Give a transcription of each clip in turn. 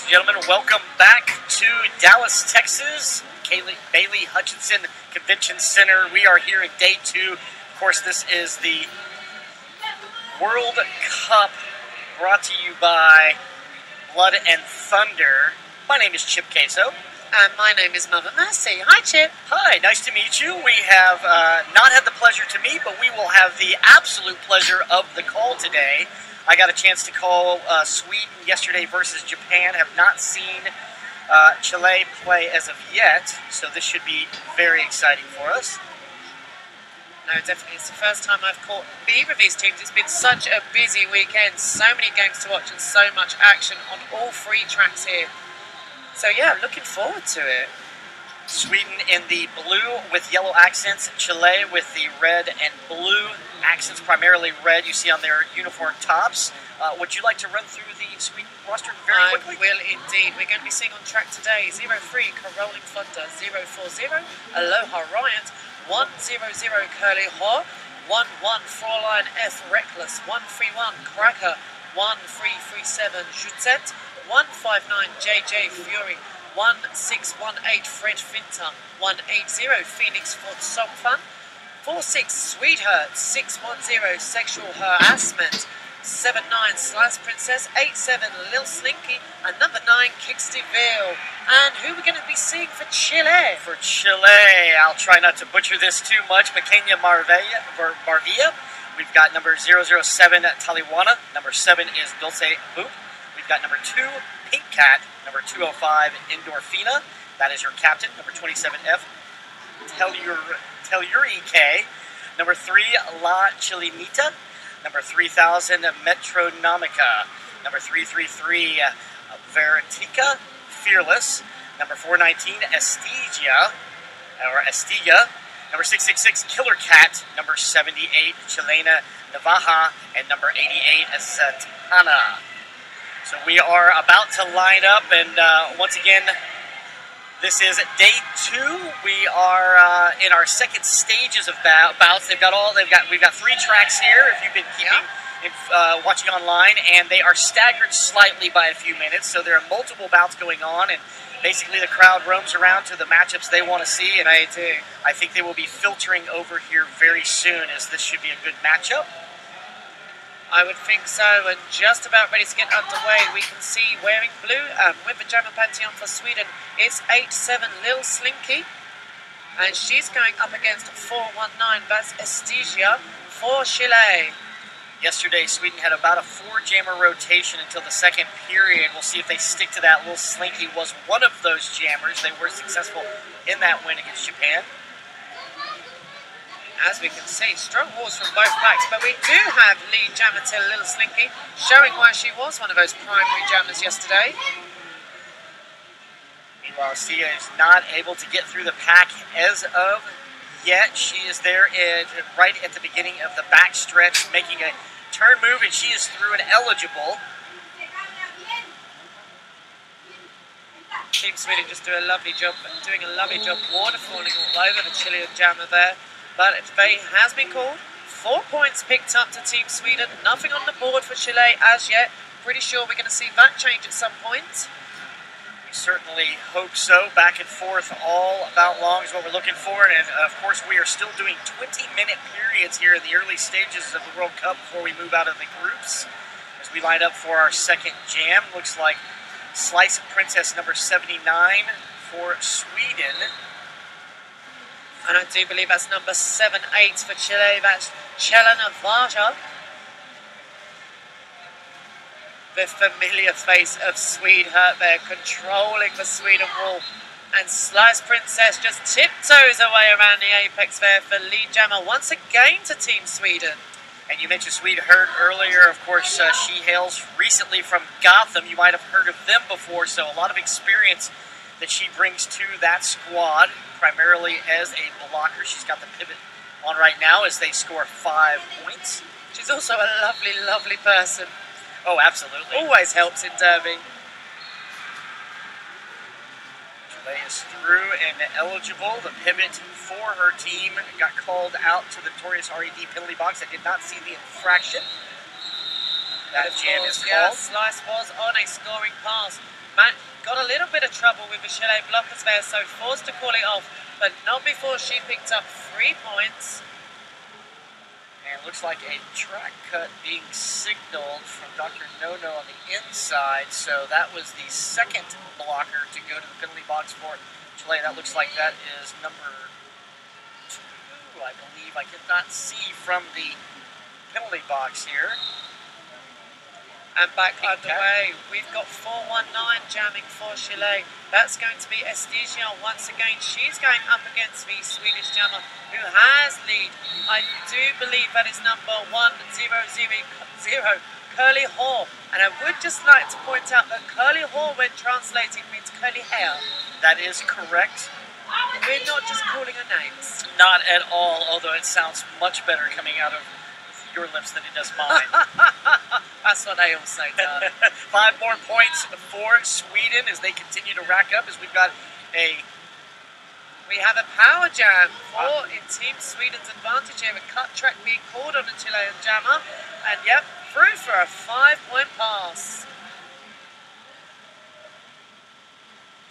and gentlemen, welcome back to Dallas, Texas, Bailey Hutchinson Convention Center. We are here in day 2. Of course, this is the World Cup brought to you by Blood and Thunder. My name is Chip Queso. And my name is Mother Mercy. Hi, Chip. Hi, nice to meet you. We have not had the pleasure to meet, but we will have the absolute pleasure of the call today. I got a chance to call Sweden yesterday versus Japan. Have not seen Chile play as of yet, so this should be very exciting for us. No, definitely. It's the first time I've caught either of these teams. It's been such a busy weekend. So many games to watch and so much action on all 3 tracks here. So yeah, looking forward to it. Sweden in the blue with yellow accents, Chile with the red and blue accents, primarily red you see on their uniform tops. Would you like to run through the Sweden roster very quickly? I will indeed. We're going to be seeing on track today 03 Carolling Thunder, 040 Aloha Riot, 100 Curly Ho, 11 Fraulein F Reckless, 131 Cracker, 1337 Jutset, 159 JJ Fury, 1618 Fred Finter, 180 Phoenix Ford Songfun, 46 Sweetheart, 610 Sexual Harassment, 79 Slice Princess, 87 Lil Slinky, and number 9 Kickstiville. And who we're going to be seeing for Chile? For Chile, I'll try not to butcher this too much. Pequeña Marvilla. We've got number 007 Taliwana. Number 7 is Dulce Boop. We've got number 2 Pink Cat. Number 205 Endorfina. That is your captain. Number 27F Tellurike. Number 3 La Chilenita. Number 3000 Metronomica. Number 333 Veritica Fearless. Number 419 Estigia. Number 666 Killer Cat. Number 78 Chilena Navaja. And number 88 Satana. So we are about to line up, and once again, this is day 2. We are in our second stages of bouts. We've got 3 tracks here. If you've been watching online, and they are staggered slightly by a few minutes. So there are multiple bouts going on, and basically the crowd roams around to the matchups they want to see. And I think they will be filtering over here very soon, as this should be a good matchup. I would think so, and just about ready to get underway. We can see wearing blue with the Jammer Pantheon for Sweden is 87 Lil Slinky, and she's going up against 419, that's Estigia for Chile. Yesterday, Sweden had about a 4-jammer rotation until the second period. We'll see if they stick to that. Lil Slinky was one of those jammers. They were successful in that win against Japan. As we can see, strong wars from both packs, but we do have lead jammer to Lil Slinky, showing why she was one of those primary jammers yesterday. Meanwhile, Sia is not able to get through the pack as of yet. She is there right at the beginning of the back stretch, making a turn move, and she is through and eligible. Team Sweden just doing a lovely job waterfalling all over the Chilean jammer there. But they has been called. 4 points picked up to Team Sweden. Nothing on the board for Chile as yet. Pretty sure we're going to see that change at some point. We certainly hope so. Back and forth all about long is what we're looking for. And of course, we are still doing 20-minute periods here in the early stages of the World Cup before we move out of the groups. As we line up for our second jam, looks like Slice Princess number 79 for Sweden. And I do believe that's number 78 for Chile. That's Chela Navaja. The familiar face of Sweetheart there, controlling the Sweden wall. And Slice Princess just tiptoes away around the apex there for lead jammer once again to Team Sweden. And you mentioned Sweetheart earlier. Of course, she hails recently from Gotham. You might have heard of them before, so a lot of experience that she brings to that squad, primarily as a blocker. She's got the pivot on right now as they score 5 points. She's also a lovely, lovely person. Oh, absolutely. Always helps in derby. Chile is through and eligible. The pivot for her team got called out to the notorious RED penalty box. I did not see the infraction. That jam is called. Slice was on a scoring pass. Matt got a little bit of trouble with the Chile blockers there, so forced to call it off, but not before she picked up 3 points. And it looks like a track cut being signaled from Dr. No-No on the inside. So that was the second blocker to go to the penalty box for Chile. That looks like that is number 2, I believe. I cannot see from the penalty box here. And back underway, we've got 419 jamming for Chile. That's going to be Estigia once again. She's going up against the Swedish jammer who has lead. I do believe that is number 1000, Curly Hall. And I would just like to point out that Curly Hall, when translating, means curly hair. That is correct. We're not just calling her names. Not at all, although it sounds much better coming out of your lips than it does mine. That's what I also done. 5 more points for Sweden as they continue to rack up, as we've got we have a power jam for in Team Sweden's advantage here. A cut track being called on the Chilean jammer. And yep, through for a 5-point pass.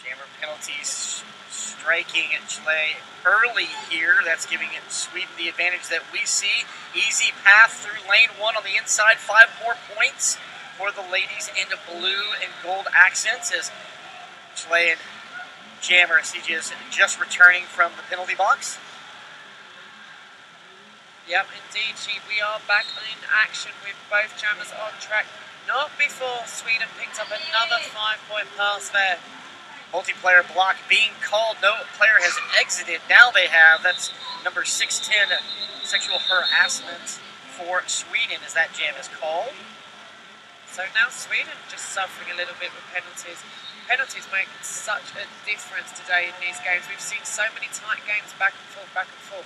Jammer penalties striking Chile early here. That's giving Sweden the advantage that we see. Easy path through lane 1 on the inside. 5 more points for the ladies in the blue and gold accents as Chilean jammer CJ is just returning from the penalty box. Yep, indeed, we are back in action with both jammers on track. Not before Sweden picked up another 5-point pass there. Multiplayer block being called. No player has exited. Now they have. That's number 610, sexual harassment for Sweden as that jam is called. So now Sweden just suffering a little bit with penalties. Penalties make such a difference today in these games. We've seen so many tight games back and forth, back and forth.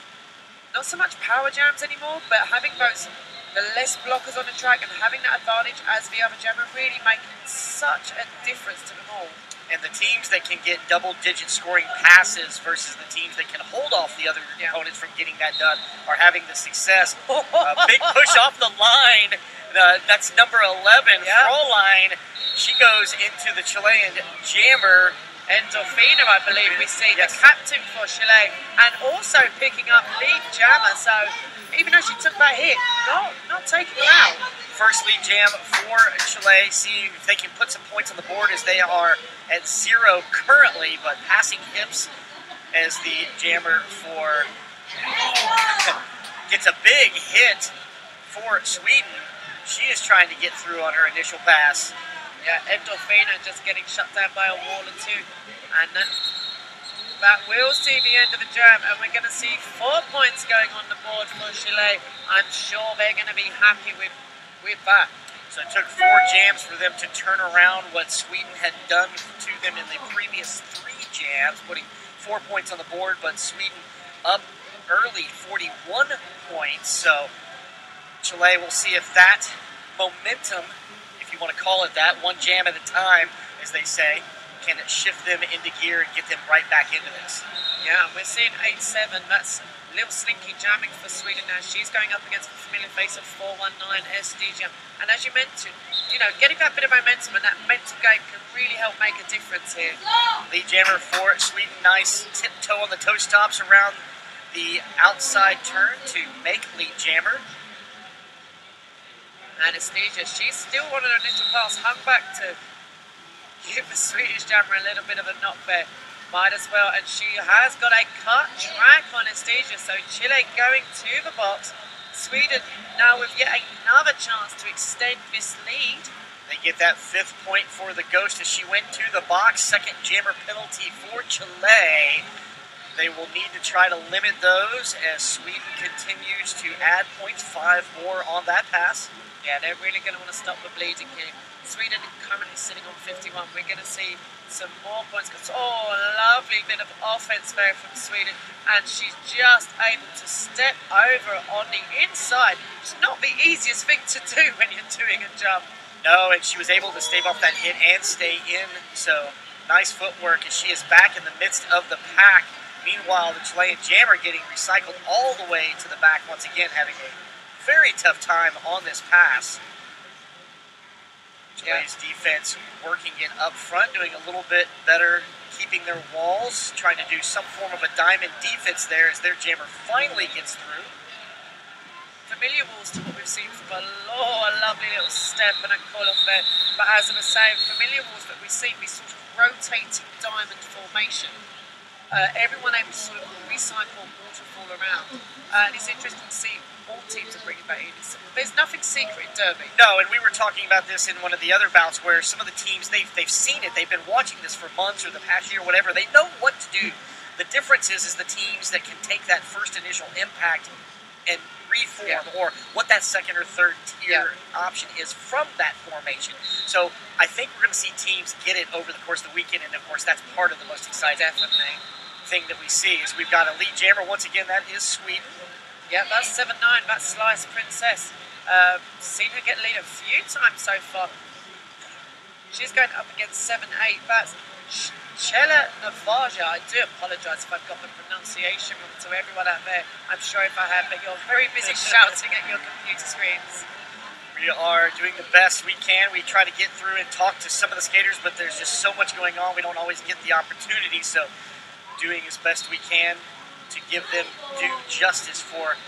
Not so much power jams anymore, but having the less blockers on the track and having that advantage as the other jammer really making such a difference to them all. And the teams that can get double-digit scoring passes versus the teams that can hold off the other opponents from getting that done are having the success. Big push off the line. That's number 11, Fräulein. She goes into the Chilean jammer. Endorfina, I believe we see, the captain for Chile, and also picking up lead jammer. So even though she took that hit, not taking her out. First lead jam for Chile. See if they can put some points on the board as they are at 0 currently, but passing hips as the jammer for gets a big hit for Sweden. She is trying to get through on her initial pass. Yeah, Endorfina just getting shut down by a wall or two. And that will see the end of the jam, and we're going to see 4 points going on the board for Chile. I'm sure they're going to be happy with that. So it took 4 jams for them to turn around what Sweden had done to them in the previous 3 jams, putting 4 points on the board, but Sweden up early, 41 points. So Chile will see if that momentum, if you want to call it that, 1 jam at a time, as they say, can shift them into gear and get them right back into this. Yeah, we're seeing 8-7. That's Little Slinky jamming for Sweden now. She's going up against the familiar face of 419 Estigia. And as you mentioned, getting that bit of momentum and that mental game can really help make a difference here. Lead jammer for Sweden. Nice tiptoe on the toe stops around the outside turn to make lead jammer. And Estigia, she's still on an initial pass, hung back to give the Swedish jammer a little bit of a knock there. Might as well, and she has got a cut track on Estigia, so Chile going to the box. Sweden now with yet another chance to extend this lead. They get that 5th point for the Ghost as she went to the box. 2nd jammer penalty for Chile. They will need to try to limit those as Sweden continues to add points, 5 more on that pass. Yeah, they're really going to want to stop the bleeding here. Sweden currently sitting on 51. We're going to see some more points. Oh, a lovely bit of offense there from Sweden. And she's just able to step over on the inside. It's not the easiest thing to do when you're doing a jump. No, and she was able to stave off that hit and stay in. So nice footwork as she is back in the midst of the pack. Meanwhile, the Chilean jammer getting recycled all the way to the back once again, having a very tough time on this pass. Chile's defense working it up front, doing a little bit better, keeping their walls, trying to do some form of a diamond defense there as their jammer finally gets through. Familiar walls to what we've seen from a lovely little step and a call-off there. But as I was saying, familiar walls that we've seen, we sort of rotating diamond formation. Everyone able to sort of recycle waterfall around. And it's interesting to see all teams are bringing that in. There's nothing secret in Derby. No, and we were talking about this in one of the other bouts where some of the teams, they've seen it, they've been watching this for months or the past year or whatever, they know what to do. The difference is the teams that can take that first initial impact and reform, or what that second or third tier option is from that formation. So I think we're going to see teams get it over the course of the weekend, and of course that's part of the most exciting thing that we see is we've got a lead jammer. Once again, that is Sweden. Yeah, that's 7-9, that's Slice Princess. Seen her get lead a few times so far. She's going up against 7-8, that's Chile Navaja. I do apologise if I've got the pronunciation wrong to everyone out there. I'm sure if I have, but you're very busy shouting at your computer screens. We are doing the best we can. We try to get through and talk to some of the skaters, but there's just so much going on. We don't always get the opportunity, so doing as best we can to give them due justice for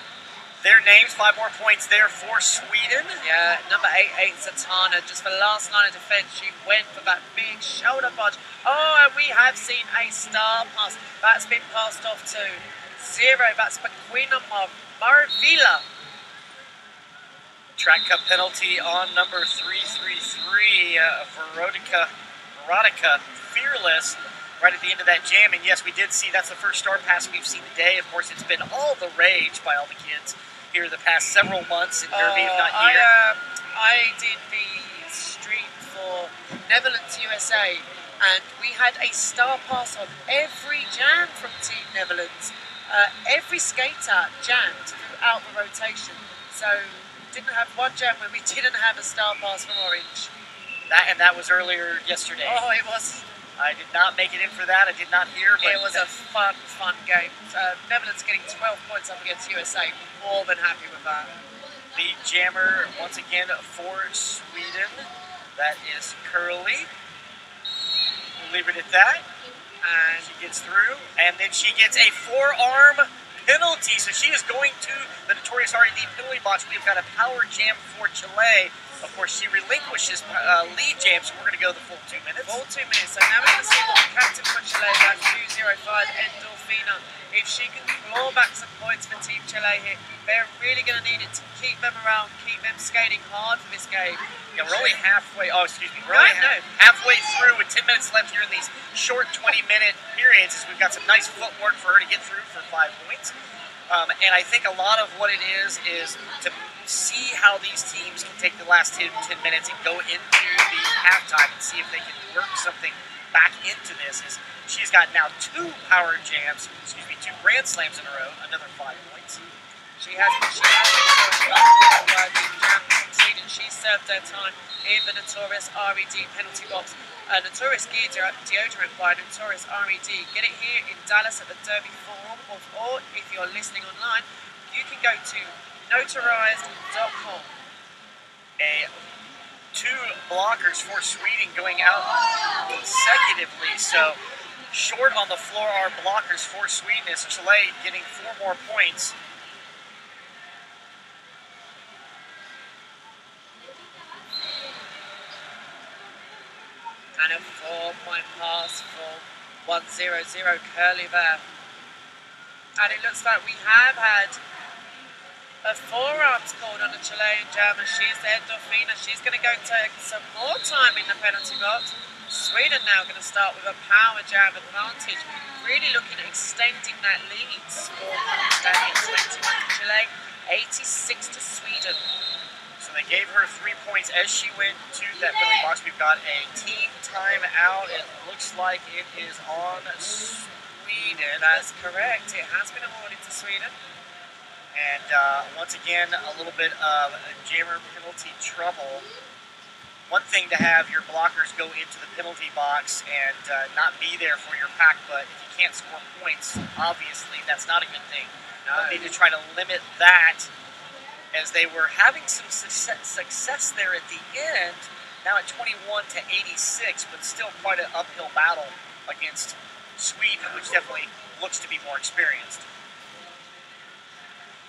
their names. 5 more points there for Sweden. Yeah, number 8, Zatanna, just the last line of defence, she went for that big shoulder punch. Oh, and we have seen a star pass. That's been passed off to 0. That's Paquina Marvila. Track cup penalty on number 333, Veronica Fearless, right at the end of that jam. And yes, we did see that's the first star pass we've seen today. Of course, it's been all the rage by all the kids here the past several months in Derby, if not year. I did the stream for Netherlands USA, and we had a star pass on every jam from Team Netherlands. Every skater jammed throughout the rotation. So didn't have one jam when we didn't have a star pass from Orange. That was earlier yesterday. Oh, it was. I did not make it in for that. I did not hear. But it was a fun game. Netherlands getting 12 points up against USA. More than happy with that. Lead jammer once again for Sweden. That is Curly. We'll leave it at that. And she gets through. And then she gets a forearm penalty. So she is going to the notorious RED penalty box. We've got a power jam for Chile. Of course, she relinquishes lead jam, so we're going to go the full 2 minutes. Full 2 minutes. So now we're going to see what the captain for Chile, that's 205 Endorfina. If she can claw back some points for Team Chile here, they're really going to need it to keep them around, keep them skating hard for this game. Yeah, we're only halfway. Oh, excuse me. We're only halfway through with 10 minutes left here in these short 20-minute periods. As we've got some nice footwork for her to get through for 5 points. And I think a lot of what it is to see how these teams can take the last 10 minutes and go into the halftime and see if they can work something back into this. Is she's got now 2 power jams, 2 grand slams in a row, another 5 points. She has been Sweden. She served her time in the notorious RED penalty box. Notorious gear deodorant by Notorious RED. Get it here in Dallas at the Derby Forum, or if you're listening online, you can go to notarized.com. 2 blockers for Sweden going out consecutively. So short on the floor are blockers for Sweden as Chile getting 4 more points. And a 4-point pass for 1-0-0 Curly there. And it looks like we have had a forearms called on the Chilean jammer. She's the Endorfina. She's going to go take some more time in the penalty box. Sweden now going to start with a power jam advantage. Really looking at extending that lead. Score standing 21 to Chile, 86 to Sweden. So they gave her 3 points as she went to that penalty box. We've got a team timeout. It looks like it is on Sweden. That's correct. It has been awarded to Sweden. And once again, a little bit of jammer penalty trouble. One thing to have your blockers go into the penalty box and not be there for your pack, but if you can't score points, obviously that's not a good thing. No. Need to try to limit that, as they were having some success there at the end, now at 21 to 86, but still quite an uphill battle against Sweden, which definitely looks to be more experienced.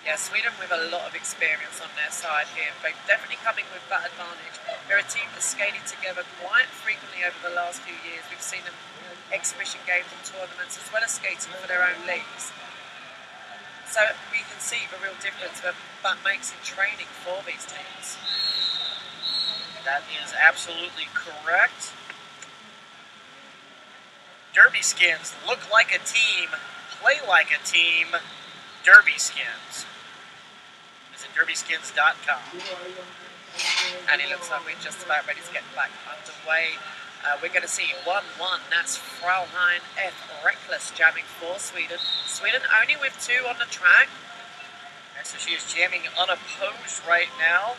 Yeah, Sweden with a lot of experience on their side here. They're definitely coming with that advantage. They're a team that's skated together quite frequently over the last few years. We've seen them exhibition games and tournaments as well as skating for their own leagues. So we can see the real difference that makes in training for these teams. That is absolutely correct. Derby Skins look like a team, play like a team. Derby Skins. Visit derbyskins.com. And it looks like we're just about ready to get back underway. We're going to see 1-1. That's Fraulein F. Reckless jamming for Sweden. Sweden only with 2 on the track. And so she is jamming unopposed right now.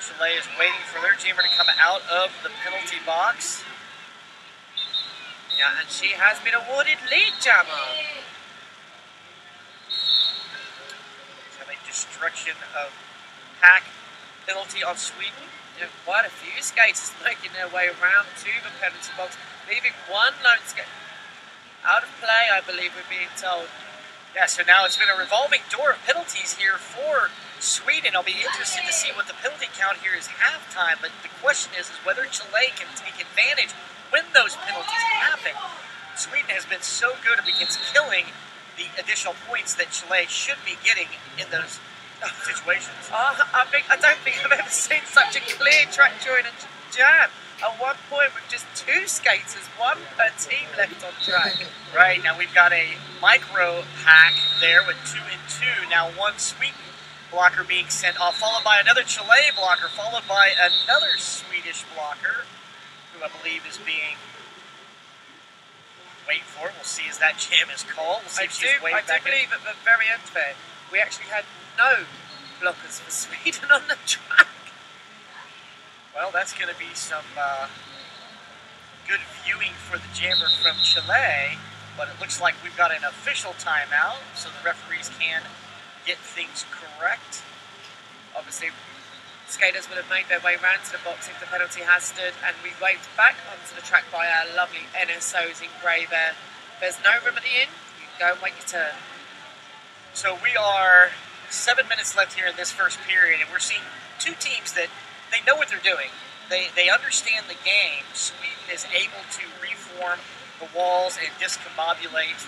Chile is waiting for their jammer to come out of the penalty box. Yeah, and she has been awarded lead jammer. Destruction of pack penalty on Sweden. You know, quite a few skaters making their way around to the penalty box, leaving one lone skater out of play, I believe we're being told. Yeah, so now it's been a revolving door of penalties here for Sweden. I'll be interested to see what the penalty count here is halftime, but the question is whether Chile can take advantage when those penalties happen. Sweden has been so good against killing the additional points that Chile should be getting in those situations. I don't think I've ever seen such a clear track join and jam. At one point with just 2 skaters, 1 per team left on track. Right, now we've got a micro pack there with 2 and 2. Now 1 Sweden blocker being sent off, followed by another Chile blocker, followed by another Swedish blocker, who I believe is being wait for it. We'll see as that jam is called. We'll see if she's waved back in. I do believe at the very end there, we actually had no blockers for Sweden on the track. Well, that's going to be some good viewing for the jammer from Chile, but it looks like we've got an official timeout, so the referees can get things correct. Obviously, skaters would have made their way round to the box if the penalty has stood, and we waved back onto the track by our lovely NSOs in grey there. There's no room at the end, you can go and wait your turn. So we are 7 minutes left here in this first period, and we're seeing 2 teams that they know what they're doing. They understand the game. Sweden is able to reform the walls and discombobulate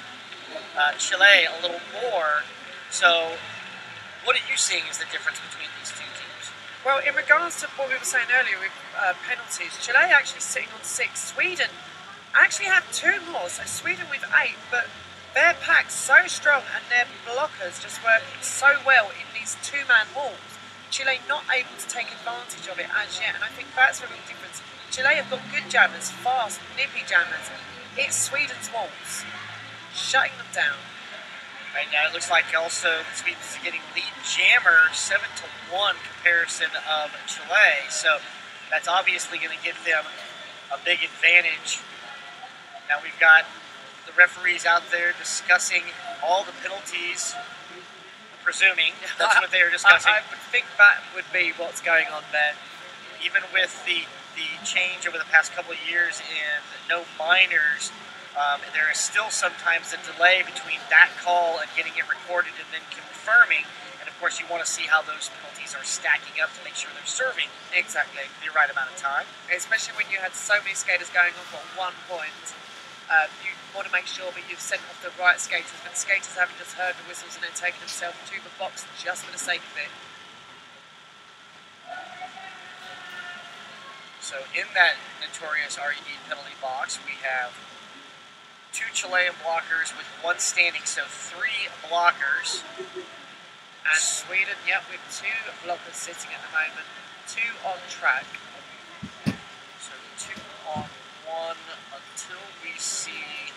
Chile a little more. So what are you seeing as the difference between these 2 teams? Well, in regards to what we were saying earlier with penalties, Chile actually sitting on 6. Sweden actually have 2 more, so Sweden with 8, but their pack's so strong and their blockers just working so well in these 2-man walls. Chile not able to take advantage of it as yet, and I think that's the real difference. Chile have got good jammers, fast, nippy jammers. It's Sweden's walls, shutting them down. Right now, it looks like also Sweden is getting lead jammer 7-1 comparison of Chile. So that's obviously going to give them a big advantage. Now we've got the referees out there discussing all the penalties. Presuming that's what they are discussing. I would think that would be what's going on there. Even with the change over the past couple of years in no minors. There is still sometimes a delay between that call and getting it recorded and then confirming. And of course, you want to see how those penalties are stacking up to make sure they're serving exactly the right amount of time. Especially when you had so many skaters going off at one point. You want to make sure that you've sent off the right skaters, but the skaters haven't just heard the whistles and then taken themselves to the box just for the sake of it. So in that notorious RED penalty box, we have 2 Chilean blockers with 1 standing, so 3 blockers. And Sweden, yep, with 2 blockers sitting at the moment, 2 on track. So 2 on 1 until we see...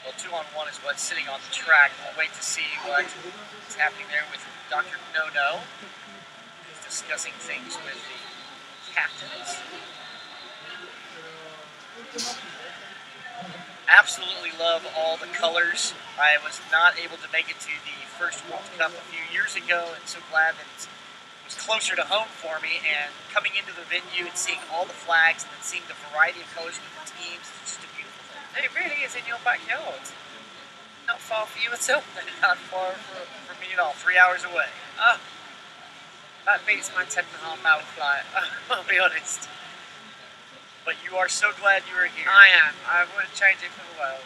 Well, 2 on 1 is what's sitting on the track. We'll wait to see what's happening there with Dr. No-No. He's discussing things with the captains. Absolutely love all the colors. I was not able to make it to the first World Cup a few years ago, and so glad that it was was closer to home for me, and coming into the venue and seeing all the flags and then seeing the variety of colors with the teams, it's just a beautiful thing. And it really is in your backyard. Not far for you at all. Not far from me at all, 3 hours away. Oh, that beats my 10.5-hour flight, I'll be honest. But you are so glad you are here. I am. I wouldn't change it for the world.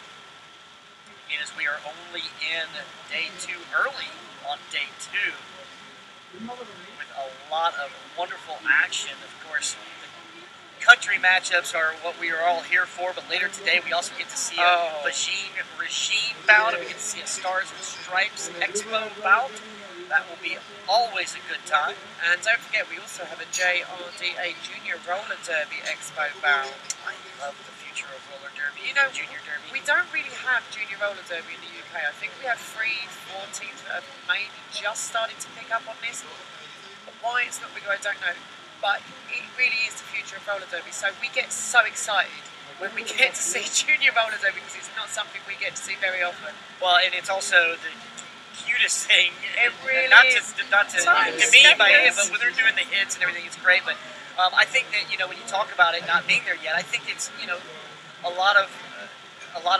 And as we are only in day 2 early on day 2, with a lot of wonderful action. Of course, the country matchups are what we are all here for, but later today we also get to see a regime bout, and we get to see a Stars and Stripes Expo bout. That will be always a good time. And don't forget, we also have a JRDA Junior Roller Derby Expo bout. I love the future of roller derby, You know, junior derby. we don't really have Junior Roller Derby in the UK. I think we have 3-4 teams that have maybe just started to pick up on this. But why it's not bigger, I don't know. But it really is the future of roller derby. So we get so excited when we get to see Junior Roller Derby, because it's not something we get to see very often. Well, and it's also the cutest thing. It really not is. to me, but when they're doing the hits and everything, it's great. But I think that when you talk about it not being there yet, I think it's a lot of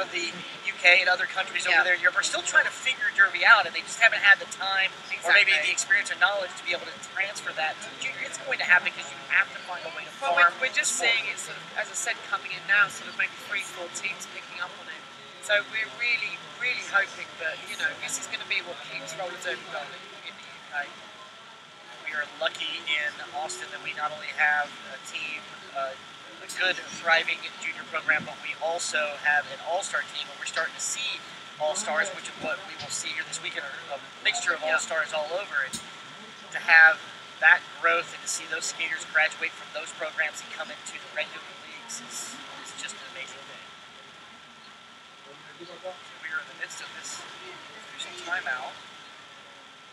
the UK and other countries over there in Europe are still trying to figure derby out, and they just haven't had the time or maybe the experience or knowledge to be able to transfer that to junior. It's going to happen because you have to find a way to farm. Well, we're just seeing it, sort of, as I said, coming in now, sort of maybe 3-4 teams picking up on it. So we're really, really hoping that, this is going to be what keeps roller derby rolling in the UK. We are lucky in Austin that we not only have a team, a good, thriving junior program, but we also have an all-star team, and we're starting to see all-stars, which is what we will see here this weekend, a mixture of all-stars all over. And to have that growth and to see those skaters graduate from those programs and come into the regular leagues is just an amazing thing. So we are in the midst of this official timeout.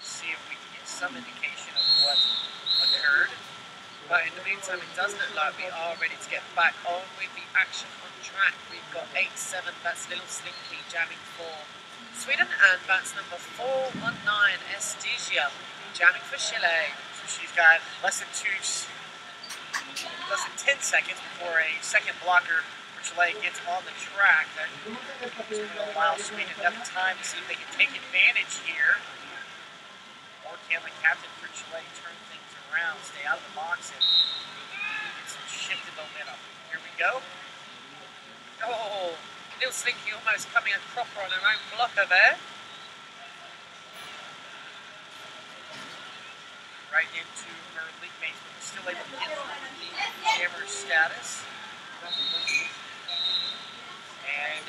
See if we can get some indication of what occurred. But in the meantime, it does look like we are ready to get back on with the action on track. We've got 8-7, that's Little Slinky jamming for Sweden, and that's number 419, Estigia, jamming for Chile. So she's got less than 10 seconds before a second blocker Chile gets on the track. That is going to allow Sweden enough time to see if they can take advantage here. Or can the captain for Chile turn things around, stay out of the box, and get some shift in momentum. Here we go. Oh, Little Slinky almost coming a cropper on her own blocker there. Right into her league mates, but still able to get through the jammer status. And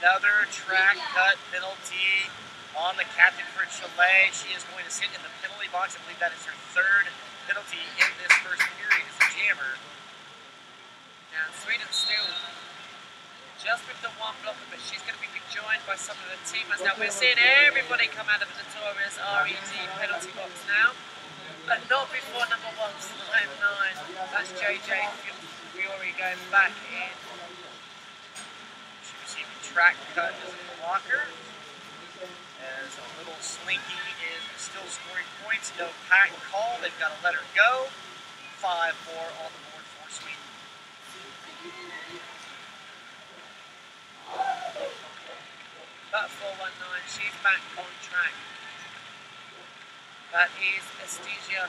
another track cut penalty on the captain for Chile. She is going to sit in the penalty box. I believe that is her third penalty in this first period as a jammer. Now Sweden still just with the one blocker, but she's going to be rejoined by some of the teammates. Now we're seeing everybody come out of the notorious RED penalty box now, but not before number 159. That's JJ Fiore going back in. She received a track cut as a blocker. As a Little Slinky is still scoring points. No pack call. They've got to let her go. 5 more on the board for Sweden. That 419, she's back on track. That is Estigia.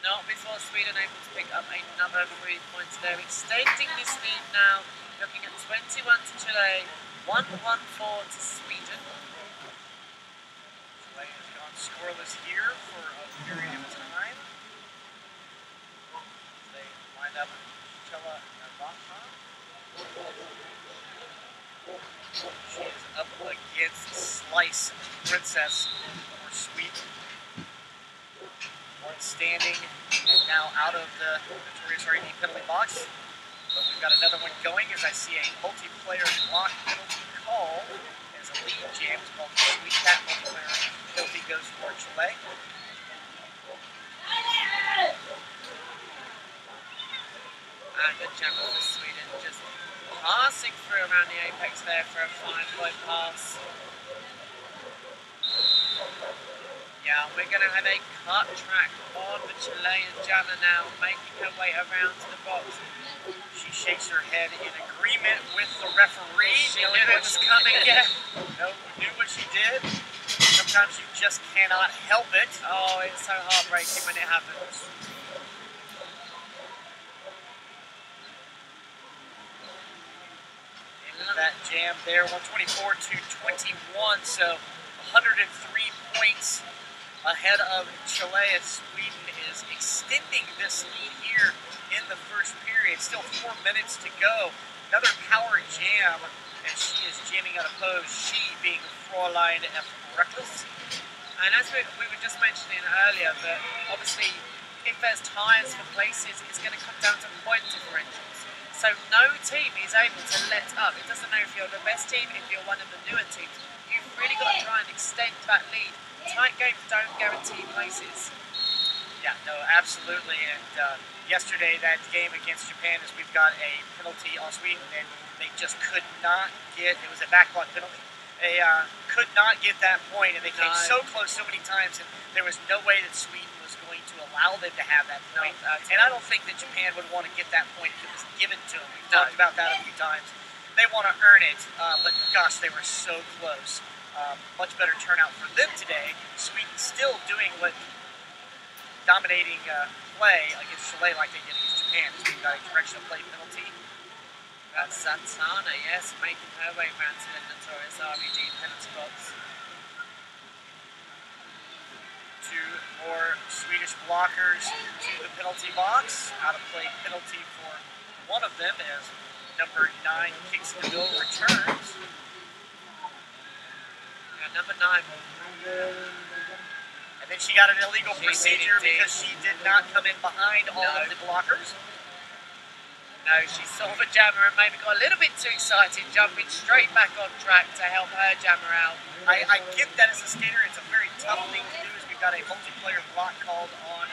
Not before Sweden able to pick up another 3 points there, extending this lead now, looking at 21 to Chile, 1-1-4 to Sweden. Chile has gone scoreless here for a period of time. They wind up Chela Navaja. She is up against Slice Princess for Sweden. One standing and now out of the notorious RED penalty box. But we've got another one going as I see a multiplayer block penalty call as a lead jam. It's called the Sweet Cat multiplayer penalty goes for Chile. And the jump for Sweden just passing through around the apex there for a 5-point pass. Yeah, we're going to have a cut track on the Chilean jammer now, making her way around to the box. She shakes her head in agreement with the referee. She knew it was coming, yeah. Knew what she did. Sometimes you just cannot help it. Oh, it's so heartbreaking when it happens. That jam there, 124 to 21, so 103 points ahead of Chile as Sweden is extending this lead here in the first period. Still 4 minutes to go. Another power jam, and she is jamming out a pose, she being Fräulein F. Reckless. And as we were just mentioning earlier, that obviously if there's ties for places, it's going to come down to point differentials. So no team is able to let up. It doesn't matter if you're the best team, if you're one of the newer teams. You've really got to try and extend that lead. Tight games don't guarantee places. Yeah, no, absolutely. And yesterday, that game against Japan, is we've got a penalty on Sweden, and they just could not get, it was a backlog penalty. They could not get that point, and they came so close so many times, and there was no way that Sweden was going to allow them to have that point. And I don't think that Japan would want to get that point if it was given to them. We've talked about that a few times. They want to earn it, but gosh, they were so close. Much better turnout for them today. Sweden still doing what dominating play against Chile like they did against Japan. So we've got a direction of play penalty. That's Santana, yes, making her way round to the notorious RVD penalty box. Two more Swedish blockers to the penalty box. Out of play penalty for one of them as number 9 kicks the goal returns. Yeah, number 9. And then she got an illegal procedure because she did not come in behind all of the blockers. No, she saw the jammer and maybe got a little bit too excited, jumping straight back on track to help her jammer out. I get that as a skater, it's a very tough thing to do, as we've got a multiplayer block called on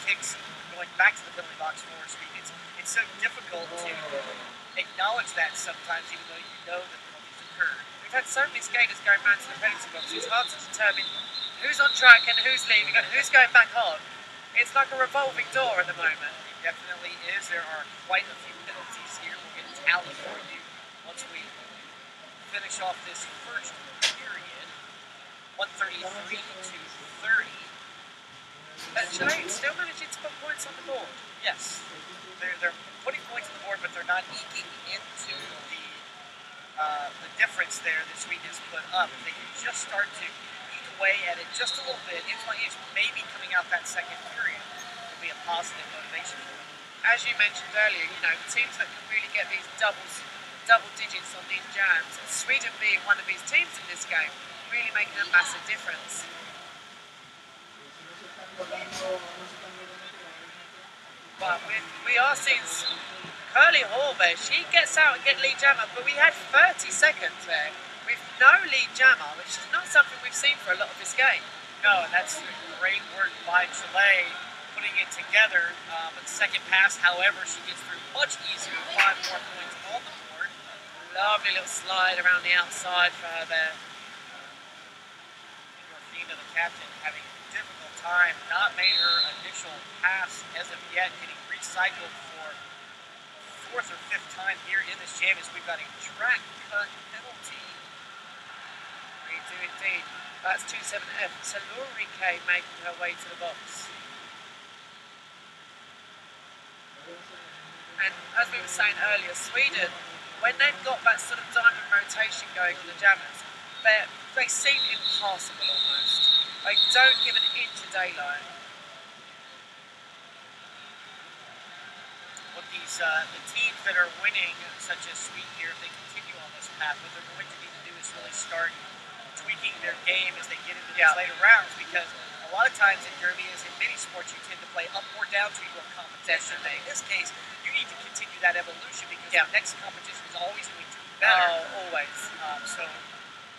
kicks going back to the penalty box for Sweden. It's so difficult to acknowledge that sometimes, even though you know that penalties occurred. We've had so many skaters going round to the penalty box, it's hard to determine who's on track and who's leaving and who's going back on. It's like a revolving door at the moment. Definitely is. There are quite a few penalties here. We'll get a tally for you once we finish off this first period. 133 to 30. Chile still managing to put points on the board. Yes, they're putting points on the board, but they're not eking into the difference there that Sweden has put up. They can just start to eke away at it just a little bit. It's maybe coming out that second period will be a positive motivation for them. As you mentioned earlier, you know, teams that can really get these double digits on these jams, and Sweden being one of these teams in this game, really making a massive difference. But we are seeing Curly Hall there. She gets out and gets lead jammer, but we had 30 seconds there with no lead jammer, which is not something we've seen for a lot of this game. No, and that's great work by Chile, putting it together. But the second pass, however, she gets through much easier, 5 more points on the board. Lovely little slide around the outside for her there. Endorfina, the captain, having a difficult time, not made her initial pass as of yet, getting recycled for 4th or 5th time here in this jam as we've got a track cut penalty. We do indeed. That's 27F. Salurike making her way to the box. And as we were saying earlier, Sweden, when they've got that sort of diamond rotation going on the jammers, they seem impassable almost. They don't give an inch of daylight. What the teams that are winning, such as Sweden here, if they continue on this path, what they're going to need to do is really start tweaking their game as they get into these later rounds, because a lot of times in derby, as in many sports, you tend to play up or down to equal competition. In this case, you need to continue that evolution because the next competition is always going to be better. Oh, always. So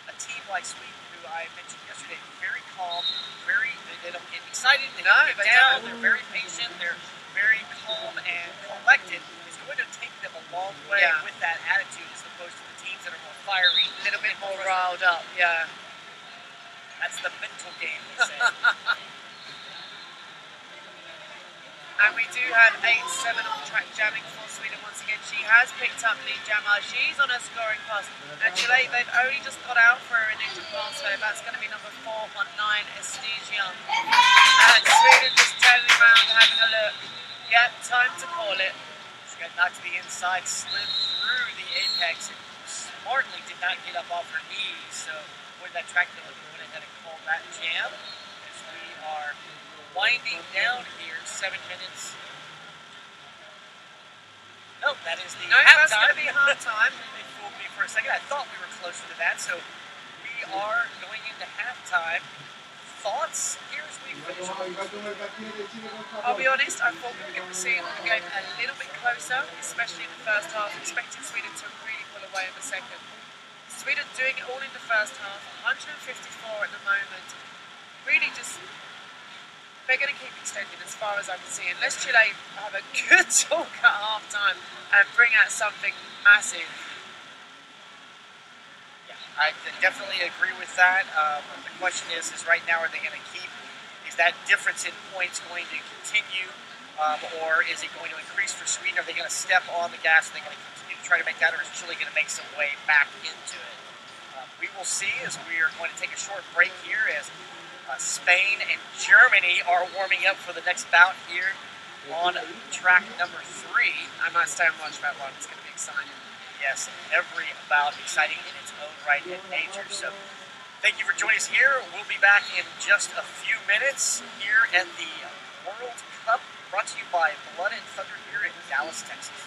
a team like Sweden, who I mentioned yesterday, very calm, they don't get excited, they don't get down, they're very patient, they're very calm and collected, is going to take them a long way with that attitude as opposed to the teams that are more fiery. A little bit more riled up, yeah. That's the mental game, we say. And we do have 8-7 on track jamming for Sweden once again. She has picked up lead jammer. She's on a scoring pass. And Chile, they've only just got out for her initial pass there. That's going to be number 419, Estigia. And Sweden just turning around, having a look. Yeah, time to call it. She got knocked to the inside, slid through the apex, and smartly did not get up off her knees. So, with that track ability, went ahead and called that jam. As we are winding down here, 7 minutes. Nope, that is the that's halftime. going to be halftime. They fooled me for a second. I thought we were closer to that. So we are going into halftime. Thoughts here as we finish. I'll be honest, I thought we were going to see the game a little bit closer, especially in the first half. Expecting Sweden to really pull away in the second. Sweden doing it all in the first half. 154 at the moment. Really just... They're going to keep extending as far as I can see, unless Chile have a good talk at half-time and bring out something massive. Yeah, I definitely agree with that. The question is right now, are they going to keep, is that difference in points going to continue, or is it going to increase for Sweden? Are they going to step on the gas? Are they going to continue to try to make that, or is Chile going to make some way back into it? We will see as we are going to take a short break here as Spain and Germany are warming up for the next bout here on track number 3. I might stay and watch that one. It's going to be exciting. Yes, every bout exciting in its own right in nature. So thank you for joining us here. We'll be back in just a few minutes here at the World Cup, brought to you by Blood and Thunder here in Dallas, Texas.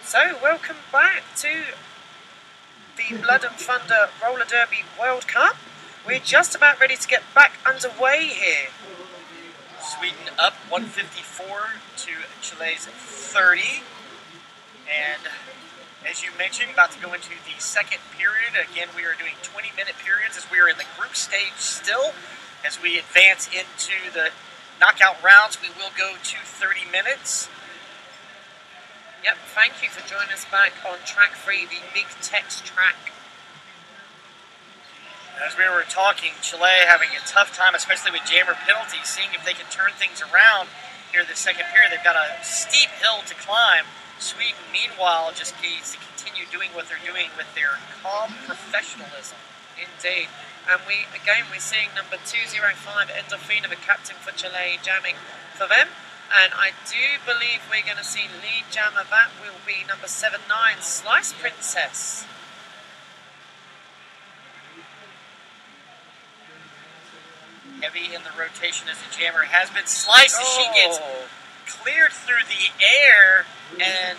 So, welcome back to the Blood and Thunder Roller Derby World Cup. We're just about ready to get back underway here. Sweden up 154 to Chile's 30. And as you mentioned, about to go into the second period. Again, we are doing 20-minute periods as we are in the group stage still. As we advance into the knockout rounds, we will go to 30 minutes. Yep, thank you for joining us back on track 3, the Big Tex track. As we were talking, Chile having a tough time, especially with jammer penalties, seeing if they can turn things around here the second period. They've got a steep hill to climb. Sweden, meanwhile, just needs to continue doing what they're doing with their calm professionalism. Indeed. And we're seeing number 205, Endorphina, the captain for Chile, jamming for them. And I do believe we're going to see lead jammer. That will be number 79, Slice Princess. Heavy in the rotation as the jammer has been sliced as she gets cleared through the air, and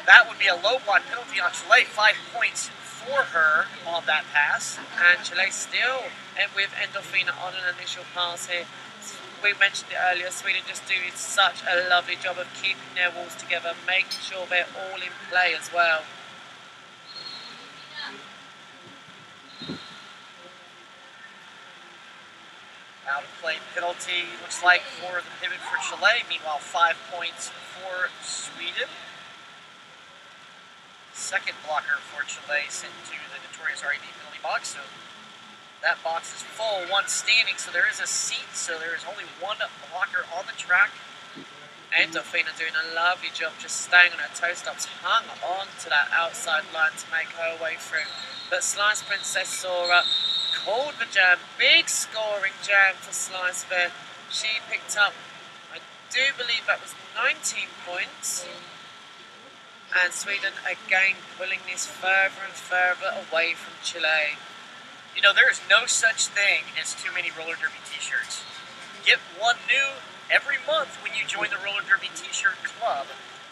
that would be a low block penalty on Chile. 5 points for her on that pass. And Chile still with Endorphina on an initial pass here. We mentioned it earlier, Sweden just doing such a lovely job of keeping their walls together, making sure they're all in play as well. Out of play penalty, looks like, for the pivot for Chile. Meanwhile, 5 points for Sweden. Second blocker for Chile sent to the notorious RED penalty box. So that box is full, one standing, so there is a seat, so there is only one blocker on the track. Endorphina doing a lovely job just staying on her toe stops, hung on to that outside line to make her way through. But Slice Princess saw her, called the jam, big scoring jam for Slice there. She picked up, I do believe that was 19 points. And Sweden again pulling this further and further away from Chile. You know, there is no such thing as too many roller derby t-shirts. Get one new every month when you join the roller derby t-shirt club.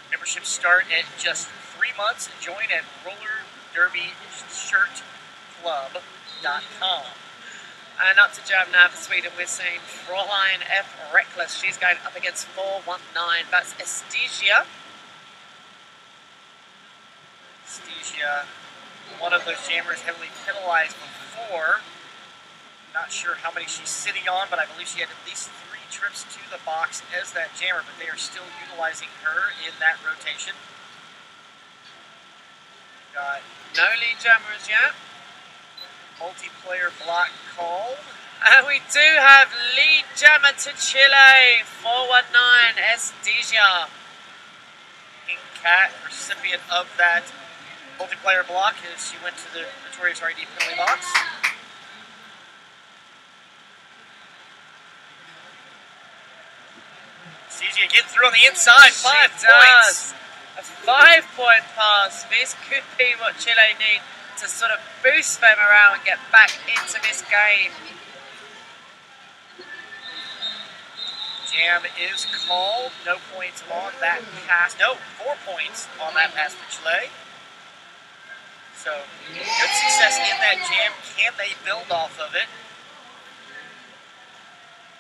Memberships start at just 3 months. Join at rollerderbyshirtclub.com. And up to jam now for Sweden, we're seeing Fräulein F. Reckless. She's going up against 419. That's Estigia. Estigia, one of those jammers heavily penalized before. Not sure how many she's sitting on, but I believe she had at least 3 trips to the box as that jammer, but they are still utilizing her in that rotation. Got no lead jammers yet. Multiplayer block called. And we do have lead jammer to Chile, 419 Estigia. Pink Cat, recipient of that multiplayer block, as she went to the notorious RED penalty box. Estigia getting through on the inside, 5 points. A 5-point pass. This could be what Chile need to sort of boost them around and get back into this game. jam is called. No points on that pass. No, 4 points on that pass for Chile. So, good success in that jam. Can they build off of it?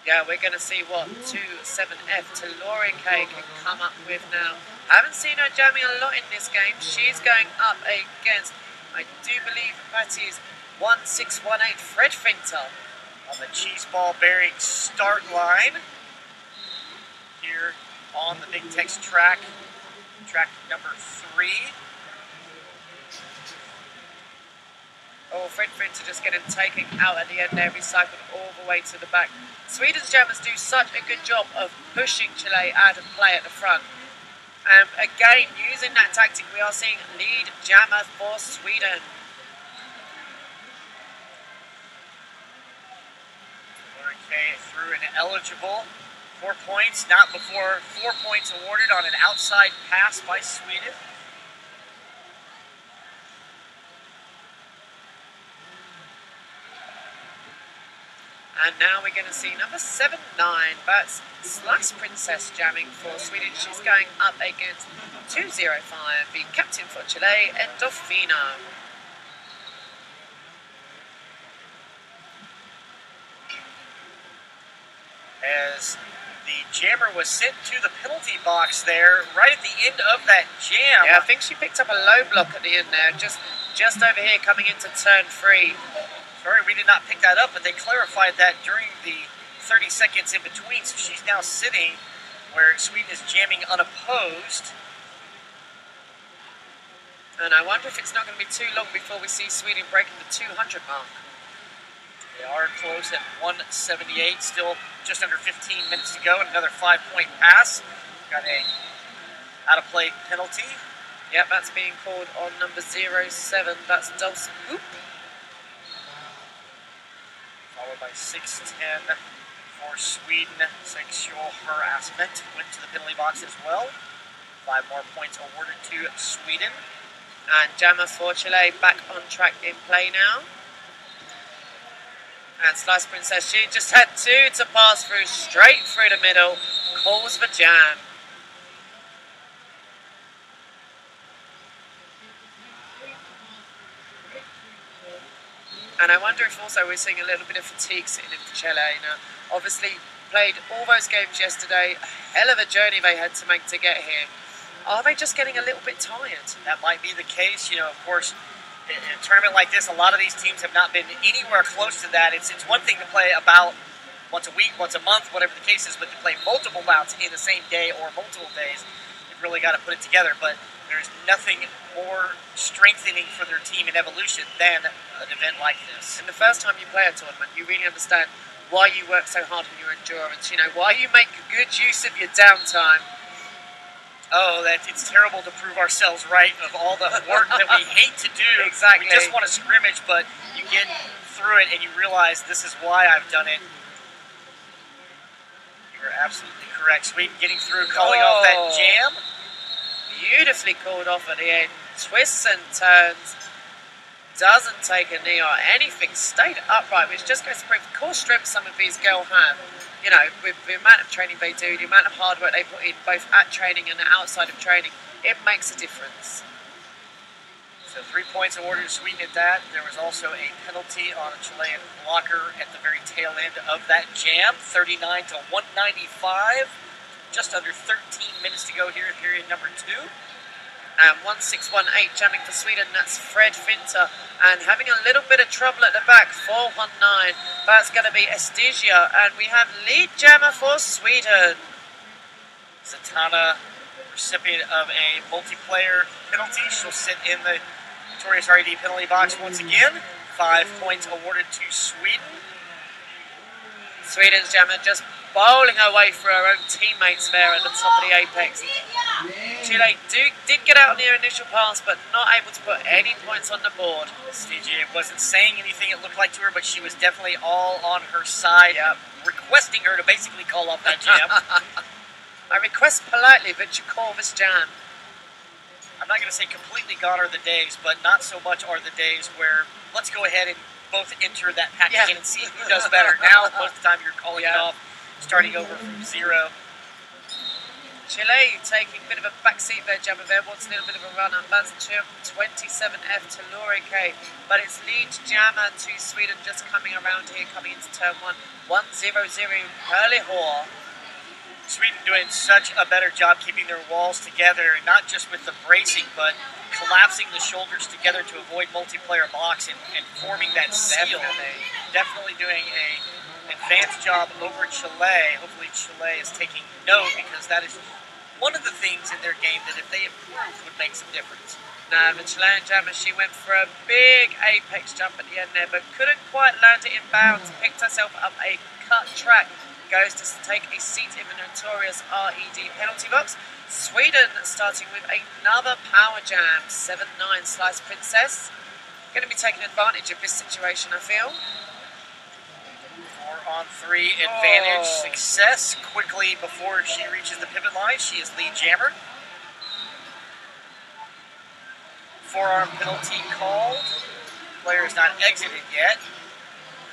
Yeah, we're going to see what 2-7F Telori K can come up with now. Haven't seen her jamming a lot in this game. She's going up against, I do believe that is 1618 Fred Finter. On the cheese ball bearing start line here on the Big Tex track number 3. Oh, Fred Finter just getting taken out at the end there, recycled all the way to the back. Sweden's jammers do such a good job of pushing Chile out of play at the front. Again, using that tactic, we are seeing lead jammer for Sweden. Okay, through an eligible 4 points, not before 4 points awarded on an outside pass by Sweden. And now we're going to see number 7-9, that's Slice Princess jamming for Sweden. She's going up against 2-0-5, the captain for Chile, Endorfina. As the jammer was sent to the penalty box there, right at the end of that jam. Yeah, I think she picked up a low block at the end there, just over here coming into turn 3. Sorry, we did not pick that up, but they clarified that during the 30 seconds in between. So she's now sitting where Sweden is jamming unopposed. And I wonder if it's not going to be too long before we see Sweden breaking the 200 mark. They are close at 178, still just under 15 minutes to go, and another 5-point pass. Got a out-of-play penalty. Yep, that's being called on number 07, that's Dulcin Hoop. Followed by 6-10 for Sweden. Sexual harassment went to the penalty box as well. 5 more points awarded to Sweden. And jammer for Chile back on track in play now. And Slice Princess, she just had 2 to pass through, straight through the middle, calls for jam. And I wonder if also we're seeing a little bit of fatigue sitting in for Chile. Now, obviously, played all those games yesterday, a hell of a journey they had to make to get here. Are they just getting a little bit tired? That might be the case. You know, of course, in a tournament like this, a lot of these teams have not been anywhere close to that. It's one thing to play about once a week, once a month, whatever the case is, but to play multiple bouts in the same day or multiple days, you've really got to put it together. But there's nothing more strengthening for their team in evolution than an event like this. And the first time you play a tournament, you really understand why you work so hard on your endurance, you know, why you make good use of your downtime. Oh, that it's terrible to prove ourselves right of all the work that we hate to do. Exactly. We just want to scrimmage, but you get through it and you realize this is why I've done it. You are absolutely correct. Sweden getting through, calling off that jam. Beautifully called off at the end. Twists and turns. Doesn't take a knee or anything. Stayed upright, which just goes to prove the core strength some of these girls have. You know, with the amount of training they do, the amount of hard work they put in, both at training and outside of training, it makes a difference. So 3 points awarded to Sweden at that. There was also a penalty on a Chilean blocker at the very tail end of that jam. 39 to 195. Just under 13 minutes to go here in period number 2. And 1618 jamming for Sweden, that's Fred Finter. And having a little bit of trouble at the back, 419. That's going to be Estigia. And we have lead jammer for Sweden. Zatanna, recipient of a multiplayer penalty. She'll sit in the notorious RED penalty box once again. 5 points awarded to Sweden. Sweden's jammer just bowling her way through her own teammates there at the top of the apex. Chile did get out on their initial pass, but not able to put any points on the board. Estigia wasn't saying anything, it looked like to her, but she was definitely all on her side, requesting her to basically call off that jam. I request politely that you call this jam. I'm not going to say completely gone are the days, but not so much are the days where let's go ahead and both enter that package in and see who does better. Now, most of the time, you're calling it off. starting over from 0. Chile taking a bit of a backseat there, Jammer there, wants a little bit of a run up. That's 27F to Lorike, but it's lead Jammer to Sweden just coming around here, coming into turn 1. 1-0-0 Curly Hor. Sweden doing such a better job keeping their walls together, not just with the bracing, but collapsing the shoulders together to avoid multiplayer blocks and forming that seal. Definitely doing an advanced job over Chile. Hopefully Chile is taking note, because that is one of the things in their game that if they improve would make some difference. Now the Chilean Jammer, she went for a big apex jump at the end there, but couldn't quite land it in bounds. Picked herself up a cut track. Goes to take a seat in the notorious RED penalty box. Sweden starting with another power jam. 7-9 Slice Princess. Going to be taking advantage of this situation, I feel. 4-on-3 advantage success quickly before she reaches the pivot line. She is lead jammer. Forearm penalty called. Player is not exited yet.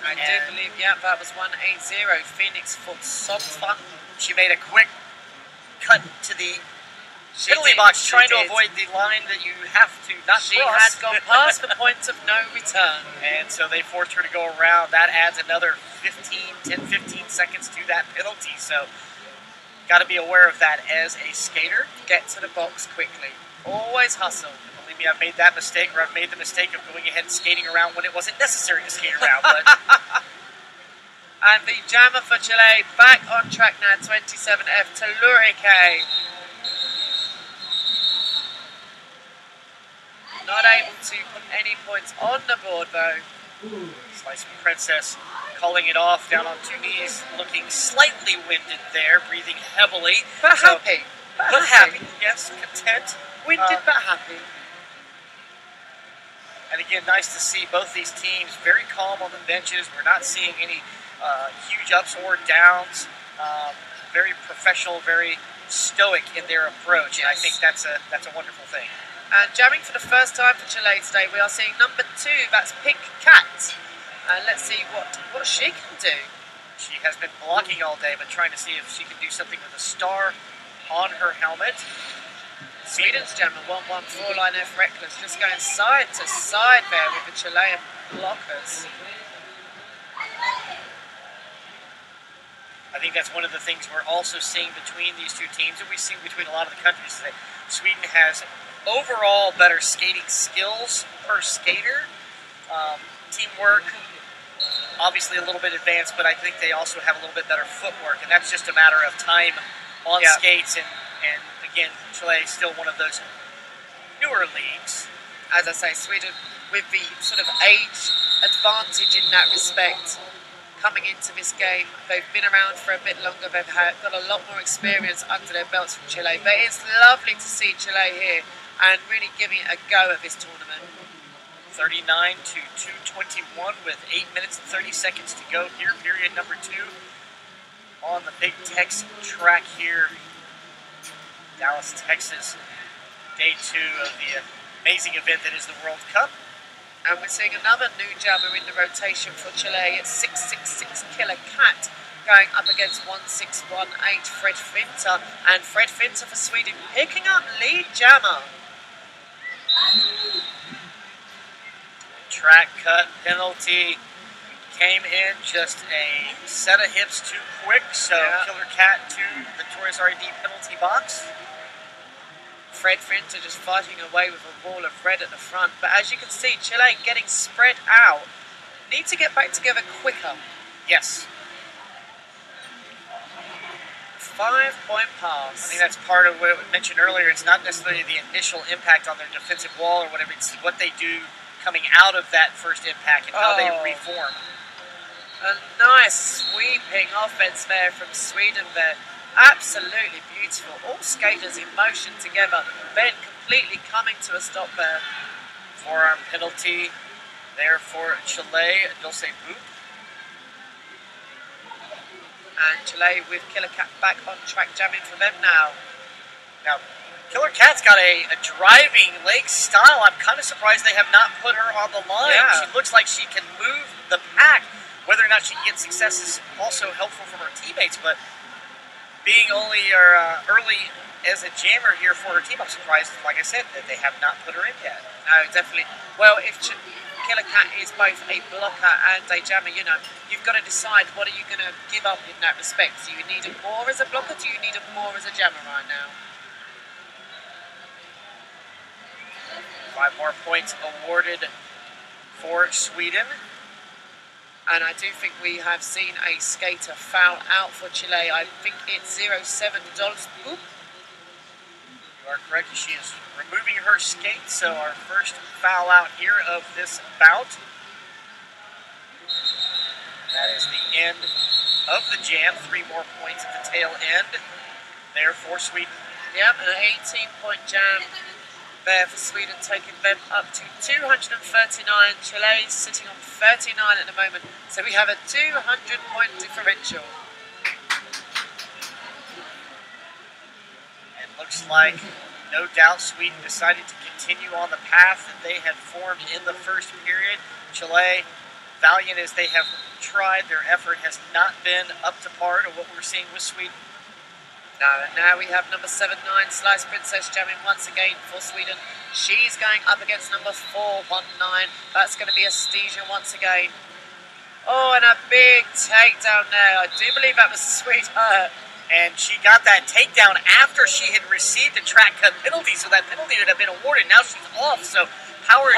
I do believe, yeah, that was 1-8-0. Phoenix for Sobfun. She made a quick cut to the penalty box, trying to avoid the line that you have to not She cross. had gone past the point of no return. And so they forced her to go around. That adds another 10-15 seconds to that penalty. So got to be aware of that as a skater. Get to the box quickly. Always hustle. Believe me, I've made that mistake, or I've made the mistake of going ahead and skating around when it wasn't necessary to skate around. But and the jammer for Chile back on track now, 27F to Lurike. Not able to put any points on the board though. Slice Princess calling it off, down on 2 knees, looking slightly winded there, breathing heavily. But happy. But happy, yes, content. Winded but happy. And again, nice to see both these teams very calm on the benches. We're not seeing any huge ups or downs. Very professional, very stoic in their approach. Yes. And I think that's a wonderful thing. And jamming for the first time for Chile today, we are seeing number 2, that's Pink Cat. And let's see what she can do. She has been blocking all day, but trying to see if she can do something with a star on her helmet. Sweden's jammer, 1-1 line F Reckless, just going side to side there with the Chilean blockers. I think that's one of the things we're also seeing between these two teams, and we see between a lot of the countries, is that Sweden has overall better skating skills per skater. Teamwork, obviously a little bit advanced, but I think they also have a little bit better footwork, and that's just a matter of time on skates. And again, Chile is still one of those newer leagues. As I say, Sweden with the sort of age advantage in that respect coming into this game. They've been around for a bit longer. They've got a lot more experience under their belts from Chile. But it's lovely to see Chile here and really giving it a go at this tournament. 39 to 221 with 8 minutes and 30 seconds to go here, period number 2 on the Big Tex track here, Dallas, Texas, day 2 of the amazing event that is the World Cup. And we're seeing another new jammer in the rotation for Chile. It's 666 Killer Cat going up against 1618 Fred Finter. And Fred Finter for Sweden picking up lead jammer. Track cut penalty came in just a set of hips too quick, so Killer Cat to the Notorious RED penalty box. Fred Finter just fighting away with a wall of red at the front, but as you can see, Chile getting spread out. Need to get back together quicker. Yes. 5-point pass. I think that's part of what we mentioned earlier. It's not necessarily the initial impact on their defensive wall or whatever, it's what they do coming out of that first impact and how they reform. A nice sweeping offense there from Sweden there. Absolutely beautiful. All skaters in motion together, then completely coming to a stop there. Forearm penalty there for Chile, Dulce Boop. And Chile with Killer Cat back on track, jamming for them now. Now, Killer Cat's got a driving leg style. I'm kind of surprised they have not put her on the line. Yeah. She looks like she can move the pack whether or not she can get success is also helpful from her teammates, but being only early as a jammer here for her team, I'm surprised, like I said, that they have not put her in yet. No, definitely. Well, if Killer Cat is both a blocker and a jammer, you know, you've got to decide what are you going to give up in that respect. Do you need it more as a blocker? Do you need it more as a jammer right now? 5 more points awarded for Sweden. And I do think we have seen a skater foul out for Chile. I think it's 07 Dolls. Oop. You are correct. She is removing her skate, so our first foul out here of this bout. That is the end of the jam. 3 more points at the tail end there for Sweden. Yep, an 18-point jam there for Sweden, taking them up to 239. Chile sitting on 39 at the moment, so we have a 200-point differential. And looks like, no doubt, Sweden decided to continue on the path that they had formed in the first period. Chile, valiant as they have tried, their effort has not been up to par to what we're seeing with Sweden. Now we have number 7-9, Slice Princess, jamming once again for Sweden. She's going up against number 4-1-9. That's going to be Astesia once again. Oh, and a big takedown there. I do believe that was Sweetheart. And she got that takedown after she had received a track cut penalty, so that penalty would have been awarded. Now she's off, so power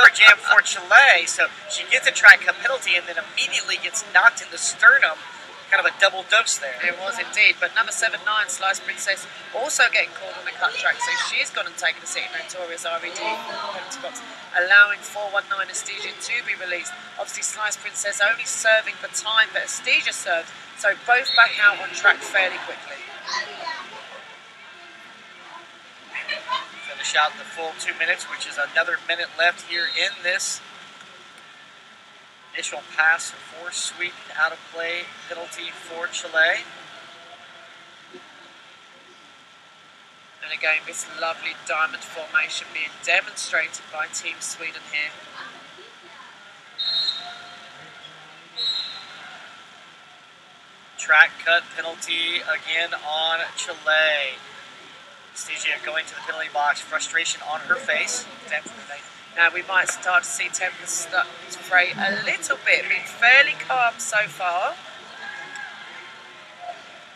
jam for Chile. So she gets a track cut penalty and then immediately gets knocked in the sternum. Kind of a double dose there. It was indeed, but number 7-9, Slice Princess, also getting called on the cut track, so she's gone and taken a seat in Notorious RED penalty box, allowing 419 Astesia to be released. Obviously, Slice Princess only serving the time that Astesia served, so both back out on track fairly quickly. Finish out the full 2 minutes, which is another minute left here in this. Initial pass for Sweden, out of play, penalty for Chile. And again, this lovely diamond formation being demonstrated by Team Sweden here. Track cut penalty again on Chile. Astesia going to the penalty box, frustration on her face. Definitely. Now we might start to see tempers start to fray a little bit. Been fairly calm so far,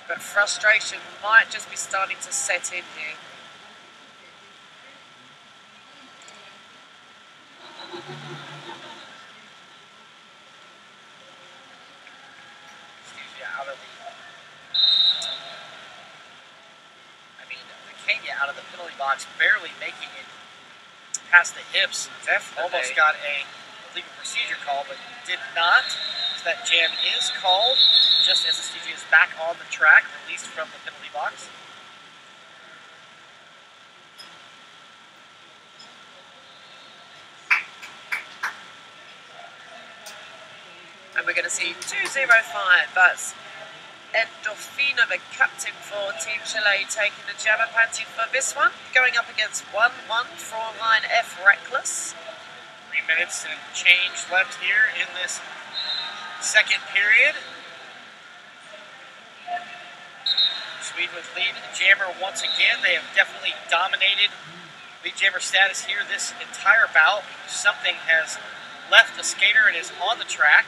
but frustration might just be starting to set in here. Astesia out of the Kenya out of the penalty box, barely making it past the hips. Definitely. Almost got a legal procedure call, but did not. So that jam is called just as Astesia is back on the track, released from the penalty box. And we're going to see 205. That's Endorfina, the captain for Team Chile, taking the jammer panty for this one, going up against 1-1 Fraulein F Reckless. 3 minutes and change left here in this second period. Sweden with lead jammer once again. They have definitely dominated lead jammer status here this entire bout. Something has left the skater and is on the track.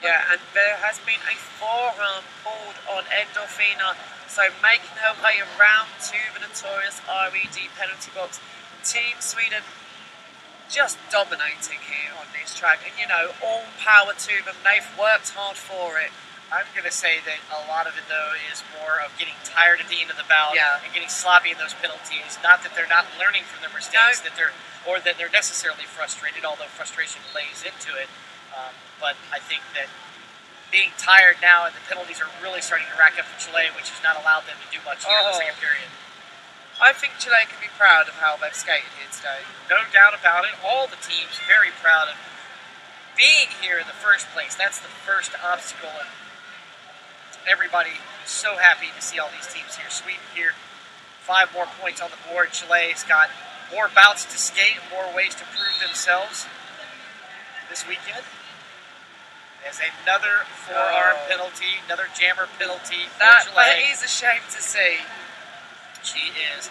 Yeah, and there has been a forearm pulled on Endorfina, so making her way around to the Notorious RED penalty box. Team Sweden just dominating here on this track, and you know, all power to them. They've worked hard for it. I'm going to say that a lot of it, though, is more of getting tired at the end of the bout and getting sloppy in those penalties. Not that they're not learning from their mistakes, that they're necessarily frustrated, although frustration plays into it. But I think that being tired now and the penalties are really starting to rack up for Chile, which has not allowed them to do much here in the second period. I think Chile can be proud of how they've skated here today. No doubt about it. All the teams very proud of being here in the first place. That's the first obstacle, and everybody is so happy to see all these teams here. Sweden here, 5 more points on the board. Chile's got more bouts to skate, more ways to prove themselves this weekend. There's another forearm penalty, another jammer penalty for That Chile. is a shame to see. She is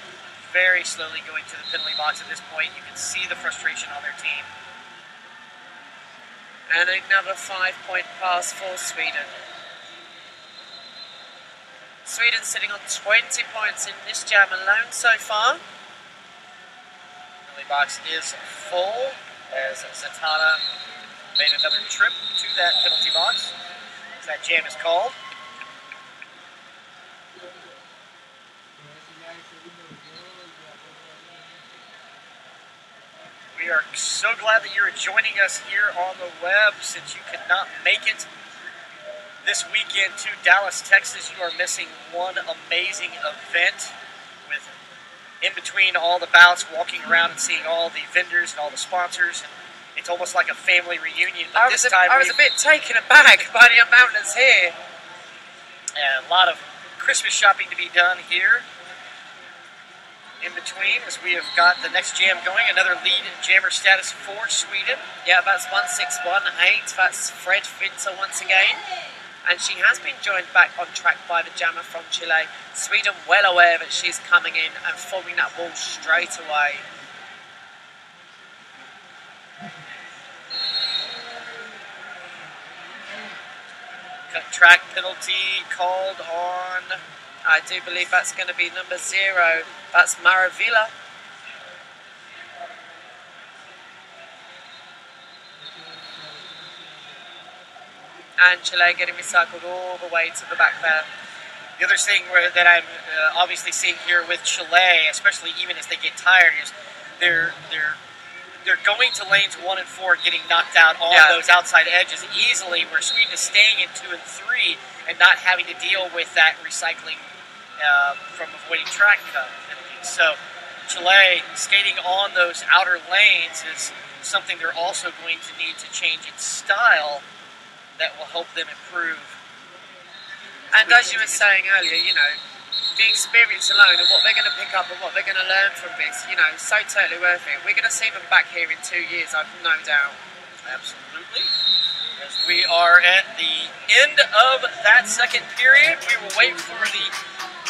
very slowly going to the penalty box at this point. You can see the frustration on their team. And another 5-point pass for Sweden. Sweden sitting on 20 points in this jam alone so far. Penalty box is full as Zatana made another trip to that penalty box as that jam is called. We are so glad that you're joining us here on the web since you could not make it this weekend to Dallas, Texas. You are missing one amazing event with, in between all the bouts, walking around and seeing all the vendors and all the sponsors. And it's almost like a family reunion. But I was a bit taken aback by the amount that's here. And a lot of Christmas shopping to be done here. In between, as we have got the next jam going, another lead in jammer status for Sweden. Yeah, that's 1-6-1-8. That's Fred Finzer once again. And she has been joined back on track by the jammer from Chile. Sweden well aware that she's coming in and forming that ball straight away. Cut track penalty called on. I do believe that's going to be number 0. That's Maravilla. And Chile getting recycled all the way to the back there. The other thing that I'm obviously seeing here with Chile, especially even as they get tired, is they're going to lanes 1 and 4, getting knocked out on those outside edges easily, where Sweden is staying in 2 and 3 and not having to deal with that recycling from avoiding track penalties. So Chile skating on those outer lanes is something they're also going to need to change its style that will help them improve. And as you were saying earlier, you know, the experience alone and what they're going to pick up and what they're going to learn from this, you know, so totally worth it. We're going to see them back here in 2 years, I've no doubt. Absolutely. As we are at the end of that second period, we will wait for the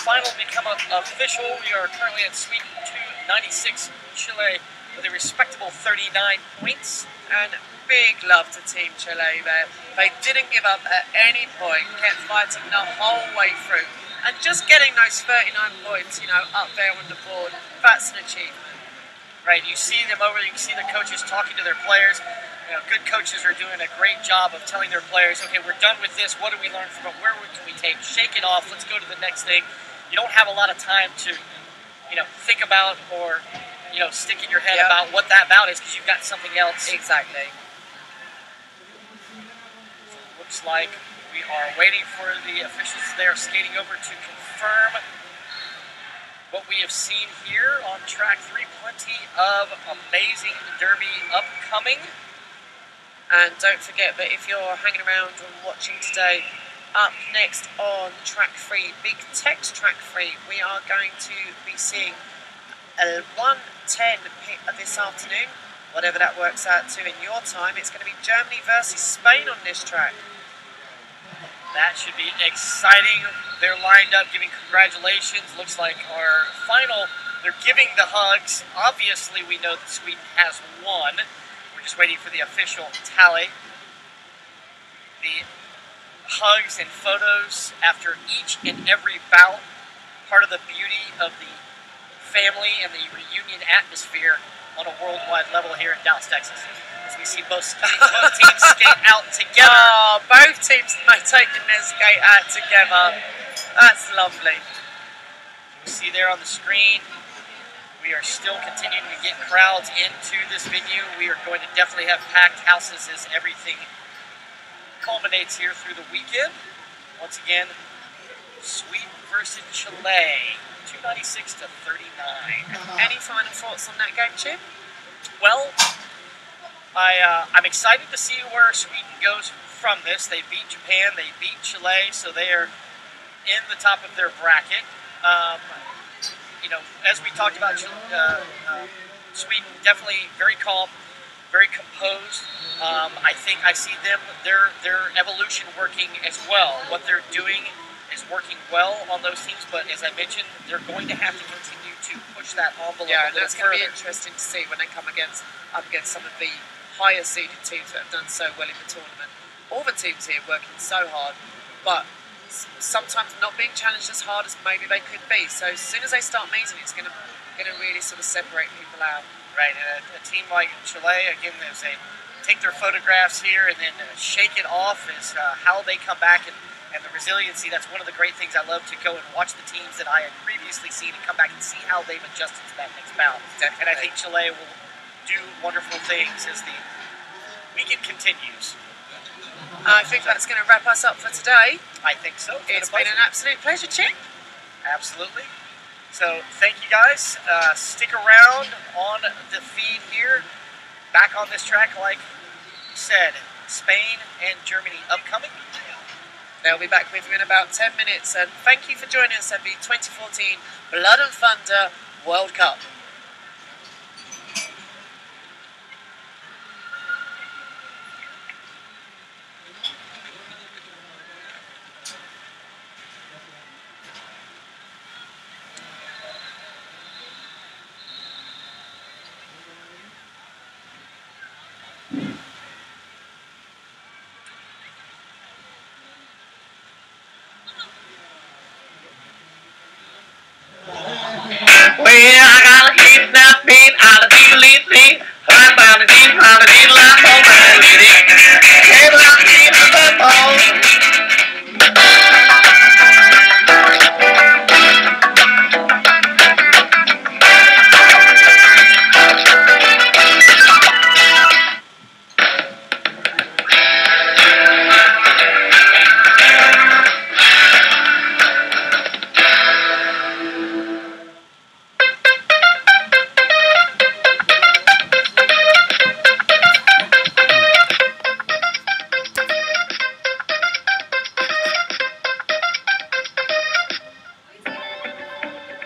final to become official. We are currently at Sweden 296, Chile with a respectable 39 points. And big love to Team Chile there. They didn't give up at any point, kept fighting the whole way through. And just getting those 39 points, you know, up there on the board, that's an achievement. Right, you see them over, you can see the coaches talking to their players. You know, good coaches are doing a great job of telling their players, okay, we're done with this, what do we learn from it, where can we take, shake it off, let's go to the next thing. You don't have a lot of time to, you know, think about or, you know, stick in your head about what that bout is because you've got something else. Exactly. So it looks like we are waiting for the officials there skating over to confirm what we have seen here on track 3. Plenty of amazing derby upcoming. And don't forget that if you're hanging around and watching today, up next on track 3, Big Tex track 3, we are going to be seeing a 1:10 pit this afternoon, whatever that works out to in your time. It's going to be Germany versus Spain on this track. That should be exciting. They're lined up giving congratulations. Looks like our final, they're giving the hugs. Obviously, we know that Sweden has won. We're just waiting for the official tally. The hugs and photos after each and every bout, part of the beauty of the family and the reunion atmosphere on a worldwide level here in Dallas, Texas. As we see both teams skate out together. Oh, both teams taking their skate out together. That's lovely. You see there on the screen, we are still continuing to get crowds into this venue. We are going to definitely have packed houses as everything culminates here through the weekend. Once again, Sweden versus Chile, 296 to 39. Any final thoughts on that game, Chip? Well, I'm excited to see where Sweden goes from this. They beat Japan, they beat Chile, so they are in the top of their bracket. You know, as we talked about, Sweden definitely very calm, very composed. I think I see their evolution working as well. What they're doing is working well on those teams, but as I mentioned, they're going to have to continue to push that envelope Yeah, a and little that's going to be further. interesting to see when they come up against some of the higher seeded teams that have done so well in the tournament. All the teams here working so hard, but sometimes not being challenged as hard as maybe they could be. So as soon as they start meeting, it's going to really sort of separate people out. Right, and a team like Chile, again, as they take their photographs here and then shake it off is how they come back and the resiliency. That's one of the great things I love, to go and watch the teams that I had previously seen and come back and see how they've adjusted to that next bout. Definitely. And I think Chile will do wonderful things as the weekend continues. I think that's going to wrap us up for today. I think so. It's been an absolute pleasure, Chip. Absolutely. So thank you guys. Stick around on the feed here. Back on this track, like you said, Spain and Germany upcoming. They'll be back with you in about 10 minutes. And thank you for joining us at the 2014 Blood and Thunder World Cup. Well, I gotta keep that beat out of the lead. I'm bound to keep on the lead like